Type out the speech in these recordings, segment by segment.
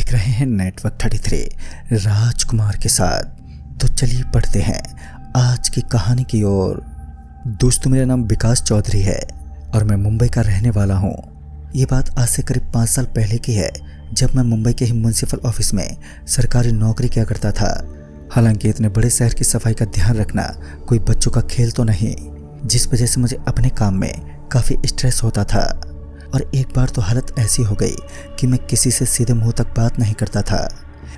देख रहे हैं नेटवर्क 33 राजकुमार के साथ। तो चलिए पढ़ते हैं आज की कहानी की ओर। दोस्तों, मेरा नाम विकास चौधरी है और मैं मुंबई का रहने वाला हूँ। ये बात आज से करीब 5 साल पहले की है, जब मैं मुंबई के ही म्युनिसिपल ऑफिस में सरकारी नौकरी किया करता था। हालांकि इतने बड़े शहर की सफाई का ध्यान रखना कोई बच्चों का खेल तो नहीं, जिस वजह से मुझे अपने काम में काफ़ी स्ट्रेस होता था। और एक बार तो हालत ऐसी हो गई कि मैं किसी से सीधे मुंह तक बात नहीं करता था।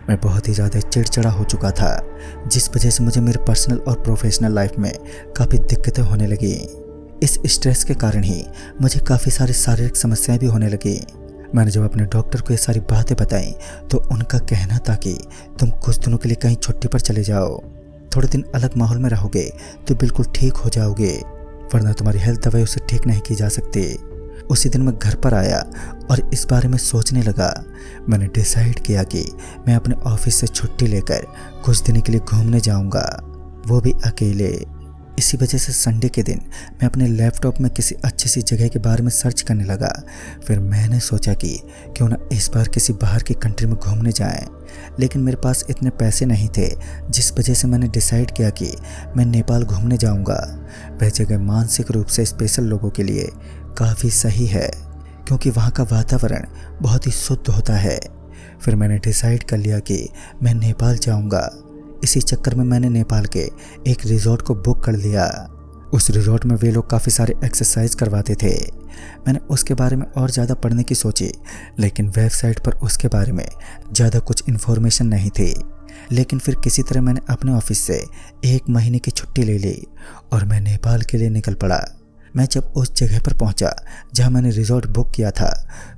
मैं बहुत ही ज़्यादा चिड़चिड़ा हो चुका था, जिस वजह से मुझे मेरे पर्सनल और प्रोफेशनल लाइफ में काफ़ी दिक्कतें होने लगी। इस स्ट्रेस के कारण ही मुझे काफ़ी सारी शारीरिक समस्याएं भी होने लगी। मैंने जब अपने डॉक्टर को ये सारी बातें बताई तो उनका कहना था कि तुम कुछ दिनों के लिए कहीं छुट्टी पर चले जाओ, थोड़े दिन अलग माहौल में रहोगे तो बिल्कुल ठीक हो जाओगे, वरना तुम्हारी हेल्थ दवाई उससे ठीक नहीं की जा सकती। उसी दिन मैं घर पर आया और इस बारे में सोचने लगा। मैंने डिसाइड किया कि मैं अपने ऑफिस से छुट्टी लेकर कुछ दिन के लिए घूमने जाऊंगा, वो भी अकेले। इसी वजह से संडे के दिन मैं अपने लैपटॉप में किसी अच्छी सी जगह के बारे में सर्च करने लगा। फिर मैंने सोचा कि क्यों ना इस बार किसी बाहर की कंट्री में घूमने जाएं। लेकिन मेरे पास इतने पैसे नहीं थे, जिस वजह से मैंने डिसाइड किया कि मैं नेपाल घूमने जाऊंगा। वह जगह मानसिक रूप से स्पेशल लोगों के लिए काफ़ी सही है, क्योंकि वहाँ का वातावरण बहुत ही शुद्ध होता है। फिर मैंने डिसाइड कर लिया कि मैं नेपाल जाऊंगा। इसी चक्कर में मैंने नेपाल के एक रिजॉर्ट को बुक कर लिया। उस रिजॉर्ट में वे लोग काफ़ी सारे एक्सरसाइज करवाते थे। मैंने उसके बारे में और ज़्यादा पढ़ने की सोची, लेकिन वेबसाइट पर उसके बारे में ज़्यादा कुछ इन्फॉर्मेशन नहीं थी। लेकिन फिर किसी तरह मैंने अपने ऑफिस से 1 महीने की छुट्टी ले ली और मैं नेपाल के लिए निकल पड़ा। मैं जब उस जगह पर पहुंचा जहां मैंने रिजॉर्ट बुक किया था,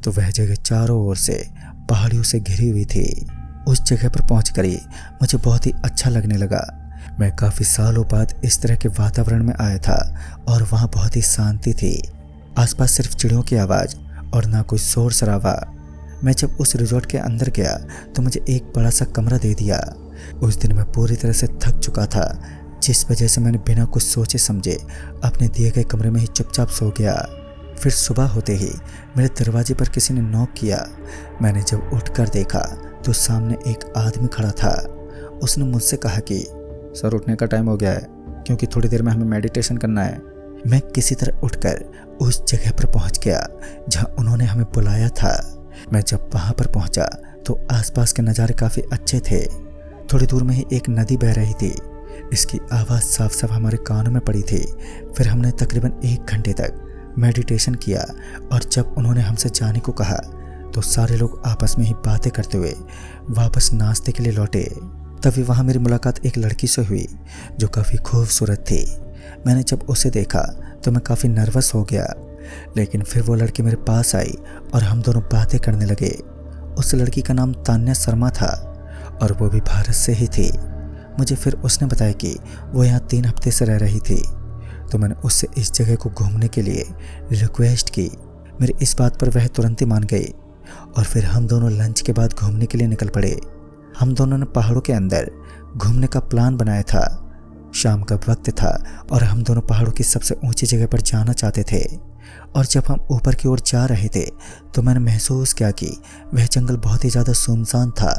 तो वह जगह चारों ओर से पहाड़ियों से घिरी हुई थी। उस जगह पर पहुंचकर ही मुझे बहुत ही अच्छा लगने लगा। मैं काफ़ी सालों बाद इस तरह के वातावरण में आया था और वहाँ बहुत ही शांति थी। आसपास सिर्फ चिड़ियों की आवाज़ और ना कोई शोर शराबा। मैं जब उस रिजॉर्ट के अंदर गया तो मुझे एक बड़ा सा कमरा दे दिया। उस दिन मैं पूरी तरह से थक चुका था, जिस वजह से मैंने बिना कुछ सोचे समझे अपने दिए गए कमरे में ही चुपचाप सो गया। फिर सुबह होते ही मेरे दरवाजे पर किसी ने नॉक किया। मैंने जब उठकर देखा तो सामने एक आदमी खड़ा था। उसने मुझसे कहा कि सर, उठने का टाइम हो गया है, क्योंकि थोड़ी देर में हमें मेडिटेशन करना है। मैं किसी तरह उठकर उस जगह पर पहुंच गया जहां उन्होंने हमें बुलाया था। मैं जब वहां पर पहुंचा तो आसपास के नज़ारे काफ़ी अच्छे थे। थोड़ी दूर में ही एक नदी बह रही थी। इसकी आवाज़ साफ साफ हमारे कानों में पड़ी थी। फिर हमने तकरीबन 1 घंटे तक मेडिटेशन किया और जब उन्होंने हमसे जाने को कहा तो सारे लोग आपस में ही बातें करते हुए वापस नाश्ते के लिए लौटे। तभी वहाँ मेरी मुलाकात एक लड़की से हुई जो काफ़ी खूबसूरत थी। मैंने जब उसे देखा तो मैं काफ़ी नर्वस हो गया, लेकिन फिर वो लड़की मेरे पास आई और हम दोनों बातें करने लगे। उस लड़की का नाम तान्या शर्मा था और वो भी भारत से ही थी। मुझे फिर उसने बताया कि वो यहाँ 3 हफ्ते से रह रही थी। तो मैंने उससे इस जगह को घूमने के लिए रिक्वेस्ट की। मेरी इस बात पर वह तुरंत ही मान गई और फिर हम दोनों लंच के बाद घूमने के लिए निकल पड़े। हम दोनों ने पहाड़ों के अंदर घूमने का प्लान बनाया था। शाम का वक्त था और हम दोनों पहाड़ों की सबसे ऊंची जगह पर जाना चाहते थे। और जब हम ऊपर की ओर जा रहे थे तो मैंने महसूस किया कि वह जंगल बहुत ही ज़्यादा सुनसान था।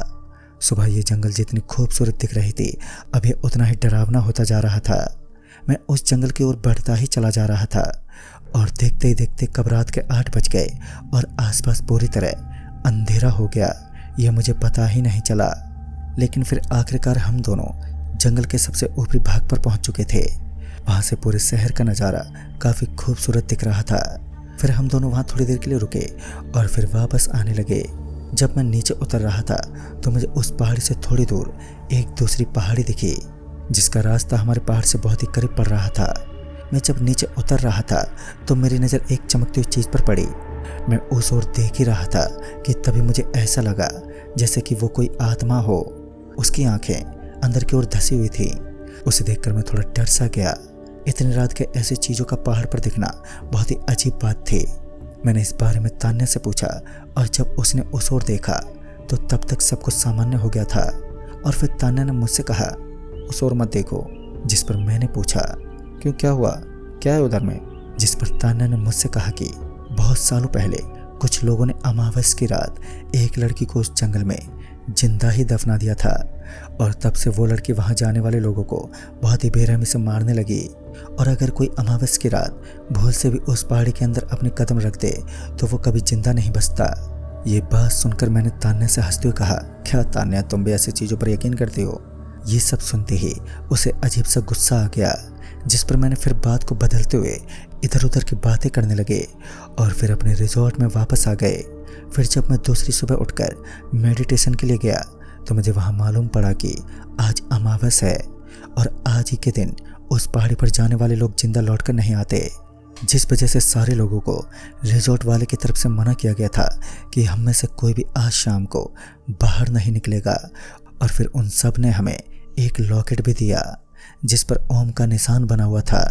सुबह ये जंगल जितनी खूबसूरत दिख रही थी, अब यह उतना ही डरावना होता जा रहा था। मैं उस जंगल की ओर बढ़ता ही चला जा रहा था और देखते ही देखते कब रात के 8 बज गए और आसपास पूरी तरह अंधेरा हो गया। यह मुझे पता ही नहीं चला। लेकिन फिर आखिरकार हम दोनों जंगल के सबसे ऊपरी भाग पर पहुंच चुके थे। वहां से पूरे शहर का नज़ारा काफ़ी खूबसूरत दिख रहा था। फिर हम दोनों वहां थोड़ी देर के लिए रुके और फिर वापस आने लगे। जब मैं नीचे उतर रहा था तो मुझे उस पहाड़ी से थोड़ी दूर एक दूसरी पहाड़ी दिखी, जिसका रास्ता हमारे पहाड़ से बहुत ही करीब पड़ रहा था। मैं जब नीचे उतर रहा था तो मेरी नज़र एक चमकती हुई चीज़ पर पड़ी। मैं उस ओर देख ही रहा था कि तभी मुझे ऐसा लगा जैसे कि वो कोई आत्मा हो। उसकी आंखें अंदर की ओर धसी हुई थी। उसे देखकर मैं थोड़ा डर सा गया। इतनी रात के ऐसी चीज़ों का पहाड़ पर दिखना बहुत ही अजीब बात थी। मैंने इस बारे में तान्या से पूछा और जब उसने उस ओर देखा तो तब तक सब कुछ सामान्य हो गया था। और फिर तान्या ने मुझसे कहा, उस ओर मत देखो। जिस पर मैंने पूछा, क्यों, क्या हुआ, क्या है उधर में? जिस पर तान्या ने मुझसे कहा कि बहुत सालों पहले कुछ लोगों ने अमावस की रात एक लड़की को उस जंगल में जिंदा ही दफना दिया था और तब से वो लड़की वहां जाने वाले लोगों को बहुत ही बेरहमी से मारने लगी। और अगर कोई अमावस की रात भूल से भी उस पहाड़ी के अंदर अपने कदम रख दे तो वो कभी जिंदा नहीं बचता। ये बात सुनकर मैंने तान्या से हंसते हुए कहा, क्या तान्या, तुम भी ऐसी चीज़ों पर यकीन करती हो? ये सब सुनते ही उसे अजीब सा गुस्सा आ गया, जिस पर मैंने फिर बात को बदलते हुए इधर उधर की बातें करने लगे और फिर अपने रिजॉर्ट में वापस आ गए। फिर जब मैं दूसरी सुबह उठकर मेडिटेशन के लिए गया तो मुझे वहाँ मालूम पड़ा कि आज अमावस है और आज ही के दिन उस पहाड़ी पर जाने वाले लोग जिंदा लौटकर नहीं आते, जिस वजह से सारे लोगों को रिजॉर्ट वाले की तरफ से मना किया गया था कि हम में से कोई भी आज शाम को बाहर नहीं निकलेगा। और फिर उन सब ने हमें एक लॉकेट भी दिया जिस पर ओम का निशान बना हुआ था।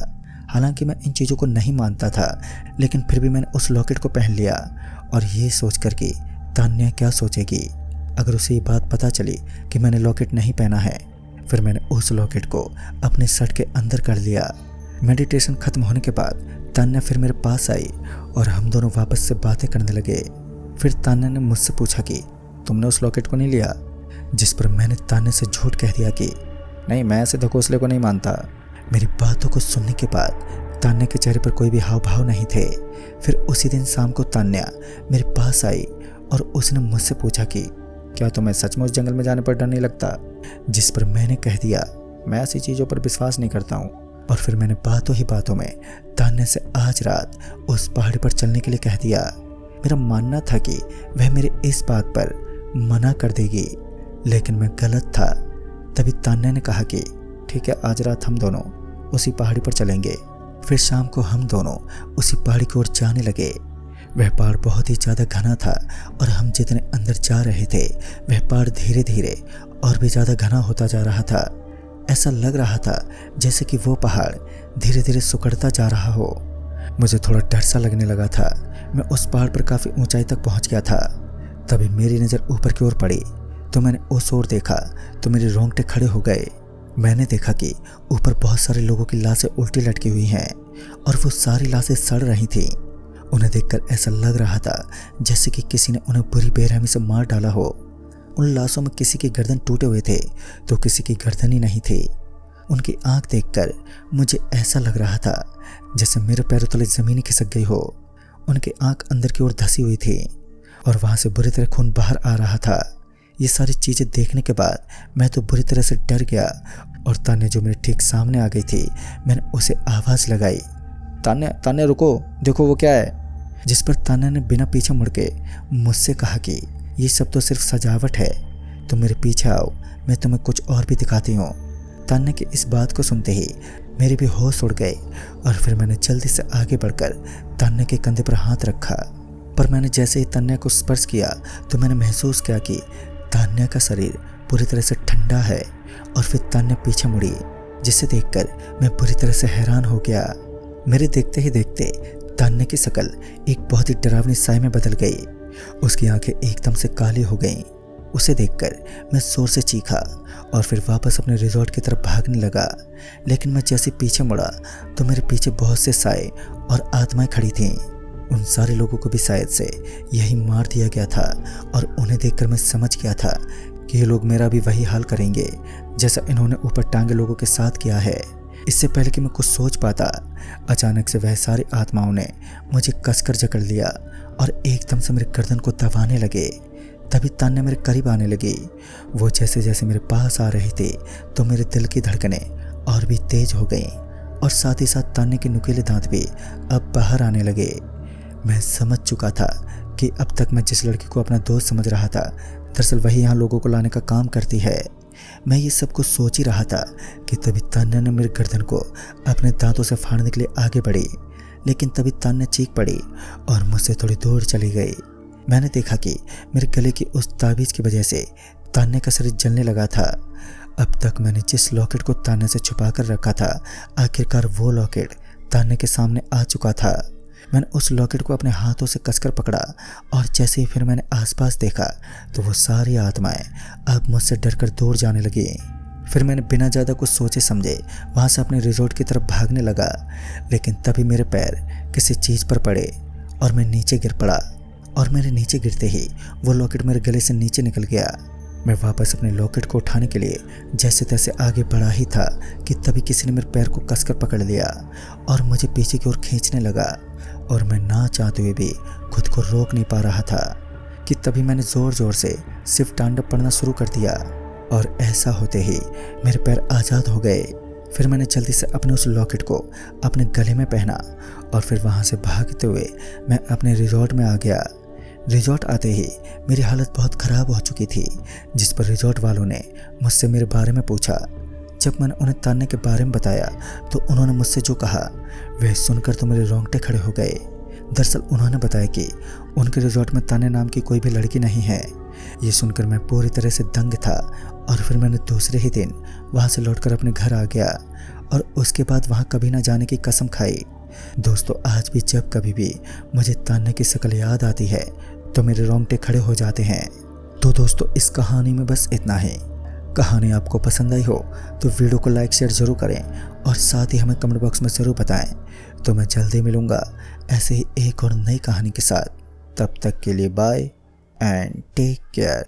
हालांकि मैं इन चीज़ों को नहीं मानता था, लेकिन फिर भी मैंने उस लॉकेट को पहन लिया और ये सोचकर कि तान्या क्या सोचेगी अगर उसे ये बात पता चली कि मैंने लॉकेट नहीं पहना है। फिर मैंने उस लॉकेट को अपने शर्ट के अंदर कर लिया। मेडिटेशन खत्म होने के बाद तान्या फिर मेरे पास आई और हम दोनों वापस से बातें करने लगे। फिर तान्या ने मुझसे पूछा कि तुमने उस लॉकेट को नहीं लिया, जिस पर मैंने तान्या से झूठ कह दिया कि नहीं, मैं ऐसे ढकोसले को नहीं मानता। मेरी बातों को सुनने के बाद तान्या के चेहरे पर कोई भी हाव भाव नहीं थे। फिर उसी दिन शाम को तान्या मेरे पास आई और उसने मुझसे पूछा कि क्या तुम्हें सचमुच जंगल में जाने पर डर नहीं लगता, जिस पर मैंने कह दिया मैं ऐसी चीज़ों पर विश्वास नहीं करता हूँ। और फिर मैंने बातों ही बातों में तान्या से आज रात उस पहाड़ी पर चलने के लिए कह दिया। मेरा मानना था कि वह मेरे इस बात पर मना कर देगी, लेकिन मैं गलत था। तभी तान्या ने कहा कि ठीक है, आज रात हम दोनों उसी पहाड़ी पर चलेंगे। फिर शाम को हम दोनों उसी पहाड़ी की ओर जाने लगे। वह पहाड़ बहुत ही ज़्यादा घना था और हम जितने अंदर जा रहे थे वह पहाड़ धीरे धीरे और भी ज़्यादा घना होता जा रहा था। ऐसा लग रहा था जैसे कि वो पहाड़ धीरे धीरे सिकुड़ता जा रहा हो। मुझे थोड़ा डर सा लगने लगा था। मैं उस पहाड़ पर काफ़ी ऊंचाई तक पहुंच गया था। तभी मेरी नज़र ऊपर की ओर पड़ी तो मैंने उस ओर देखा तो मेरे रोंगटे खड़े हो गए। मैंने देखा कि ऊपर बहुत सारे लोगों की लाशें उल्टी लटकी हुई हैं और वो सारी लाशें सड़ रही थीं। उन्हें देखकर ऐसा लग रहा था जैसे कि किसी ने उन्हें बुरी बेरहमी से मार डाला हो। उन लाशों में किसी की गर्दन टूटे हुए थे तो किसी की गर्दन ही नहीं थी। उनकी आंख देखकर मुझे ऐसा लग रहा था जैसे मेरे पैरों तले ज़मीन खिसक गई हो। उनकी आंख अंदर की ओर धसी हुई थी और वहाँ से बुरी तरह खून बाहर आ रहा था। ये सारी चीज़ें देखने के बाद मैं तो बुरी तरह से डर गया और तान्या जो मेरे ठीक सामने आ गई थी, मैंने उसे आवाज़ लगाई, तान्या, तान्या रुको, देखो वो क्या है। जिस पर तान्या ने बिना पीछे मुड़ के मुझसे कहा कि ये सब तो सिर्फ सजावट है, तुम मेरे पीछे आओ, मैं तुम्हें कुछ और भी दिखाती हूँ। तान्या की इस बात को सुनते ही मेरे भी होश उड़ गए और फिर मैंने जल्दी से आगे बढ़कर तान्या के कंधे पर हाथ रखा। पर मैंने जैसे ही तान्या को स्पर्श किया तो मैंने महसूस किया कि तान्या का शरीर पूरी तरह से ठंडा है। और फिर तान्या पीछे मुड़ी, जिसे देखकर मैं पूरी तरह से हैरान हो गया। मेरे देखते ही देखते तान्या की शक्ल एक बहुत ही डरावनी साय में बदल गई। उसकी आंखें एकदम से काली हो गईं। उसे देखकर मैं जोर से चीखा और फिर वापस अपने रिजॉर्ट की तरफ भागने लगा। लेकिन मैं जैसे पीछे मुड़ा तो मेरे पीछे बहुत से साए और आत्माएं खड़ी थीं। उन सारे लोगों को भी शायद से यही मार दिया गया था और उन्हें देखकर मैं समझ गया था कि ये लोग मेरा भी वही हाल करेंगे जैसा इन्होंने ऊपर टांगे लोगों के साथ किया है। इससे पहले कि मैं कुछ सोच पाता, अचानक से वह सारी आत्माओं ने मुझे कसकर जकड़ लिया और एकदम से मेरे गर्दन को दबाने लगे। तभी तान्या मेरे करीब आने लगी। वो जैसे जैसे मेरे पास आ रही थी तो मेरे दिल की धड़कनें और भी तेज हो गईं और साथ ही साथ तान्या के नुकीले दांत भी अब बाहर आने लगे। मैं समझ चुका था कि अब तक मैं जिस लड़की को अपना दोस्त समझ रहा था, दरअसल वही यहाँ लोगों को लाने का काम करती है। मैं ये सब कुछ सोच ही रहा था कि तभी तान्या ने मेरे गर्दन को अपने दांतों से फाड़ने के लिए आगे बढ़ी। लेकिन तभी तान्या चीख पड़ी और मुझसे थोड़ी दूर चली गई। मैंने देखा कि मेरे गले की उस ताबीज़ की वजह से तान्या का शरीर जलने लगा था। अब तक मैंने जिस लॉकेट को तान्या से छुपा कर रखा था, आखिरकार वो लॉकेट तान्या के सामने आ चुका था। मैंने उस लॉकेट को अपने हाथों से कसकर पकड़ा और जैसे ही फिर मैंने आसपास देखा तो वो सारी आत्माएं अब मुझसे डरकर दूर जाने लगी। फिर मैंने बिना ज़्यादा कुछ सोचे समझे वहाँ से अपने रिजॉर्ट की तरफ भागने लगा। लेकिन तभी मेरे पैर किसी चीज़ पर पड़े और मैं नीचे गिर पड़ा और मेरे नीचे गिरते ही वो लॉकेट मेरे गले से नीचे निकल गया। मैं वापस अपने लॉकेट को उठाने के लिए जैसे तैसे आगे बढ़ा ही था कि तभी किसी ने मेरे पैर को कसकर पकड़ लिया और मुझे पीछे की ओर खींचने लगा और मैं ना चाहते हुए भी खुद को रोक नहीं पा रहा था कि तभी मैंने ज़ोर ज़ोर से सिर्फ तांडव पढ़ना शुरू कर दिया और ऐसा होते ही मेरे पैर आज़ाद हो गए। फिर मैंने जल्दी से अपने उस लॉकेट को अपने गले में पहना और फिर वहाँ से भागते हुए मैं अपने रिजॉर्ट में आ गया। रिजॉर्ट आते ही मेरी हालत बहुत ख़राब हो चुकी थी, जिस पर रिजॉर्ट वालों ने मुझसे मेरे बारे में पूछा। जब मैंने उन्हें तान्ने के बारे में बताया तो उन्होंने मुझसे जो कहा वह सुनकर तो मेरे रोंगटे खड़े हो गए। दरअसल उन्होंने बताया कि उनके रिजॉर्ट में तान्ने नाम की कोई भी लड़की नहीं है। ये सुनकर मैं पूरी तरह से दंग था और फिर मैंने दूसरे ही दिन वहाँ से लौटकर अपने घर आ गया और उसके बाद वहाँ कभी ना जाने की कसम खाई। दोस्तों, आज भी जब कभी भी मुझे तान्ने की शक्ल याद आती है तो मेरे रोंगटे खड़े हो जाते हैं। तो दोस्तों, इस कहानी में बस इतना ही। कहानी आपको पसंद आई हो तो वीडियो को लाइक शेयर ज़रूर करें और साथ ही हमें कमेंट बॉक्स में ज़रूर बताएं। तो मैं जल्दी मिलूँगा ऐसे ही एक और नई कहानी के साथ। तब तक के लिए बाय एंड टेक केयर।